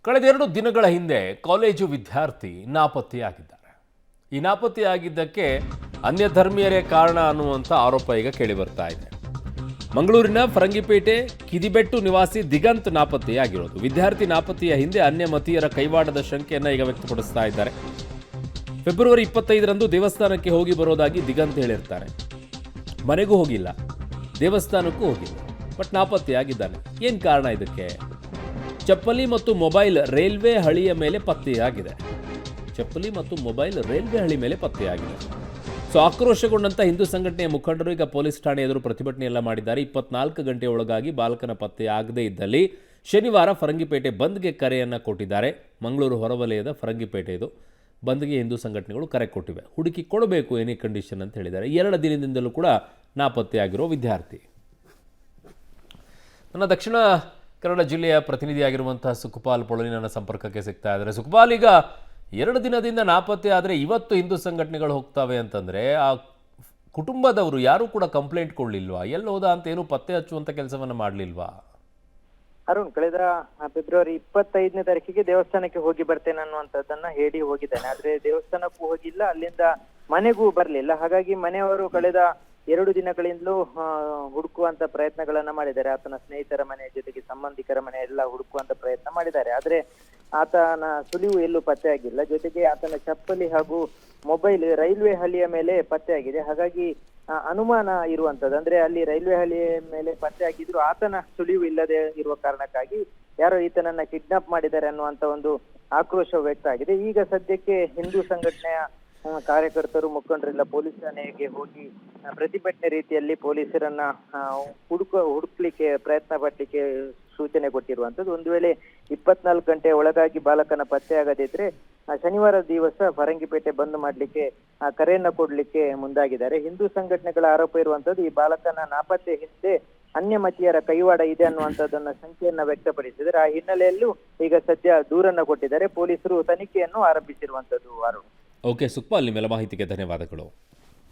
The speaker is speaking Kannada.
ಕಳೆದೆರಡು ದಿನಗಳ ಹಿಂದೆ ಕಾಲೇಜು ವಿದ್ಯಾರ್ಥಿ ನಾಪತ್ತೆಯಾಗಿದ್ದಾರೆ. ಈ ನಾಪತ್ತೆಯಾಗಿದ್ದಕ್ಕೆ ಅನ್ಯ ಧರ್ಮೀಯರೇ ಕಾರಣ ಅನ್ನುವಂಥ ಆರೋಪ ಈಗ ಕೇಳಿ ಬರ್ತಾ ಇದೆ. ಮಂಗಳೂರಿನ ಫರಂಗಿಪೇಟೆ ಕಿದಿಬೆಟ್ಟು ನಿವಾಸಿ ದಿಗಂತ್ ನಾಪತ್ತೆಯಾಗಿರೋದು. ವಿದ್ಯಾರ್ಥಿ ನಾಪತ್ತೆಯ ಹಿಂದೆ ಅನ್ಯ ಮತೀಯರ ಕೈವಾಡದ ಶಂಕೆಯನ್ನು ಈಗ ವ್ಯಕ್ತಪಡಿಸ್ತಾ ಇದ್ದಾರೆ. ಫೆಬ್ರವರಿ 25ರಂದು ದೇವಸ್ಥಾನಕ್ಕೆ ಹೋಗಿ ಬರೋದಾಗಿ ದಿಗಂತ್ ಹೇಳಿರ್ತಾರೆ. ಮನೆಗೂ ಹೋಗಿಲ್ಲ, ದೇವಸ್ಥಾನಕ್ಕೂ ಹೋಗಿಲ್ಲ, ಬಟ್ ನಾಪತ್ತೆಯಾಗಿದ್ದಾನೆ. ಏನು ಕಾರಣ ಇದಕ್ಕೆ? ಚಪ್ಪಲಿ ಮತ್ತು ಮೊಬೈಲ್ ರೈಲ್ವೆ ಹಳಿಯ ಮೇಲೆ ಪತ್ತೆಯಾಗಿದೆ. ಚಪ್ಪಲಿ ಮತ್ತು ಮೊಬೈಲ್ ರೈಲ್ವೆ ಹಳಿ ಮೇಲೆ ಪತ್ತೆಯಾಗಿದೆ. ಸೊ ಆಕ್ರೋಶಗೊಂಡಂತ ಹಿಂದೂ ಸಂಘಟನೆಯ ಮುಖಂಡರು ಈಗ ಪೊಲೀಸ್ ಠಾಣೆ ಎದುರು ಪ್ರತಿಭಟನೆ ಎಲ್ಲ ಮಾಡಿದ್ದಾರೆ. 24 ಗಂಟೆ ಒಳಗಾಗಿ ಬಾಲಕನ ಪತ್ತೆ ಆಗದೇ ಇದ್ದಲ್ಲಿ ಶನಿವಾರ ಫರಂಗಿಪೇಟೆ ಬಂದ್ಗೆ ಕರೆಯನ್ನು ಕೊಟ್ಟಿದ್ದಾರೆ. ಮಂಗಳೂರು ಹೊರವಲಯದ ಫರಂಗಿಪೇಟೆ ಇದು. ಬಂದ್ಗೆ ಹಿಂದೂ ಸಂಘಟನೆಗಳು ಕರೆ ಕೊಟ್ಟಿವೆ. ಹುಡುಕಿ ಕೊಡಬೇಕು ಎನಿ ಕಂಡೀಷನ್ ಅಂತ ಹೇಳಿದ್ದಾರೆ. 2 ದಿನದಿಂದಲೂ ಕೂಡ ನಾಪತ್ತೆಯಾಗಿರೋ ವಿದ್ಯಾರ್ಥಿ. ನನ್ನ ದಕ್ಷಿಣ ಕನ್ನಡ ಜಿಲ್ಲೆಯ ಪ್ರತಿನಿಧಿಯಾಗಿರುವಂತಹ ಸುಖಪಾಲ್ ಪೊಳಲಿ ನನ್ನ ಸಂಪರ್ಕಕ್ಕೆ ಸಿಗ್ತಾ ಇದ್ದಾರೆ. ಸುಖಪಾಲ್, ಈಗ 2 ದಿನದಿಂದ ನಾಪತ್ತೆ ಆದರೆ ಇವತ್ತು ಹಿಂದೂ ಸಂಘಟನೆಗಳು ಹೋಗ್ತವೆ ಅಂತಂದರೆ ಆ ಕುಟುಂಬದವರು ಯಾರೂ ಕೂಡ ಕಂಪ್ಲೇಂಟ್ ಕೊಡಲಿಲ್ವಾ? ಎಲ್ಲಿ ಹೋದ ಅಂತ ಏನು ಪತ್ತೆ ಹಚ್ಚುವಂಥ ಕೆಲಸವನ್ನು ಮಾಡಲಿಲ್ವಾ? ಅರುಣ್, ಕಳೆದ ಫೆಬ್ರವರಿ 25ನೇ ತಾರೀಕಿಗೆ ದೇವಸ್ಥಾನಕ್ಕೆ ಹೋಗಿ ಬರ್ತೇನೆ ಅನ್ನುವಂಥದ್ದನ್ನ ಹೇಳಿ ಹೋಗಿದ್ದಾನೆ. ಆದ್ರೆ ದೇವಸ್ಥಾನಕ್ಕೂ ಹೋಗಿಲ್ಲ, ಅಲ್ಲಿಂದ ಮನೆಗೂ ಬರ್ಲಿಲ್ಲ. ಹಾಗಾಗಿ ಮನೆಯವರು ಕಳೆದ 2 ದಿನಗಳಿಂದಲೂ ಹುಡುಕುವಂತ ಪ್ರಯತ್ನಗಳನ್ನ ಮಾಡಿದ್ದಾರೆ. ಆತನ ಸ್ನೇಹಿತರ ಮನೆ ಜೊತೆಗೆ ಸಂಬಂಧಿಕರ ಮನೆ ಎಲ್ಲ ಹುಡುಕುವಂತ ಪ್ರಯತ್ನ ಮಾಡಿದ್ದಾರೆ. ಆದ್ರೆ ಆತನ ಸುಳಿವು ಎಲ್ಲೂ ಪತ್ತೆಯಾಗಿಲ್ಲ. ಜೊತೆಗೆ ಆತನ ಚಪ್ಪಲಿ ಹಾಗೂ ಮೊಬೈಲ್ ರೈಲ್ವೆ ಹಳಿಯ ಮೇಲೆ ಪತ್ತೆಯಾಗಿದೆ. ಹಾಗಾಗಿ ಅನುಮಾನ ಇರುವಂತದ್ದು, ಅಂದ್ರೆ ಅಲ್ಲಿ ರೈಲ್ವೆ ಹಳಿಯ ಮೇಲೆ ಪತ್ತೆಯಾಗಿದ್ರು ಆತನ ಸುಳಿವು ಇಲ್ಲದೆ ಇರುವ ಕಾರಣಕ್ಕಾಗಿ ಯಾರೋ ಈತನನ್ನ ಕಿಡ್ನಾಪ್ ಮಾಡಿದ್ದಾರೆ ಅನ್ನುವಂತ ಒಂದು ಆಕ್ರೋಶ ವ್ಯಕ್ತ ಆಗಿದೆ. ಈಗ ಸದ್ಯಕ್ಕೆ ಹಿಂದೂ ಸಂಘಟನೆಯ ಕಾರ್ಯಕರ್ತರು, ಮುಖಂಡರೆಲ್ಲ ಪೊಲೀಸ್ ಠಾಣೆಗೆ ಹೋಗಿ ಪ್ರತಿಭಟನೆ ರೀತಿಯಲ್ಲಿ ಪೊಲೀಸರನ್ನ ಹುಡುಕ್ಲಿಕ್ಕೆ ಪ್ರಯತ್ನ ಪಡ್ಲಿಕ್ಕೆ ಸೂಚನೆ ಕೊಟ್ಟಿರುವಂತದ್ದು. ಒಂದು ವೇಳೆ 24 ಗಂಟೆ ಒಳಗಾಗಿ ಬಾಲಕನ ಪತ್ತೆಯಾಗದಿದ್ರೆ ಶನಿವಾರ ದಿವಸ ಫರಂಗಿಪೇಟೆ ಬಂದ್ ಮಾಡ್ಲಿಕ್ಕೆ ಕರೆಯನ್ನ ಕೊಡ್ಲಿಕ್ಕೆ ಮುಂದಾಗಿದ್ದಾರೆ. ಹಿಂದೂ ಸಂಘಟನೆಗಳ ಆರೋಪ ಇರುವಂತದ್ದು, ಈ ಬಾಲಕನ ನಾಪತ್ತೆ ಹಿಂದೆ ಅನ್ಯ ಮತೀಯರ ಕೈವಾಡ ಇದೆ ಅನ್ನುವಂಥದ್ದನ್ನ ಸಂಖ್ಯೆಯನ್ನ ವ್ಯಕ್ತಪಡಿಸಿದರೆ ಆ ಹಿನ್ನೆಲೆಯಲ್ಲೂ ಈಗ ಸದ್ಯ ದೂರನ್ನ ಕೊಟ್ಟಿದ್ದಾರೆ. ಪೊಲೀಸರು ತನಿಖೆಯನ್ನು ಆರಂಭಿಸಿರುವಂತದ್ದು. ಅರುಣ್. ಓಕೆ ಸುಖಪಾಲ್, ನಿಮ್ಮೆಲ್ಲ ಮಾಹಿತಿಗೆ ಧನ್ಯವಾದಗಳು.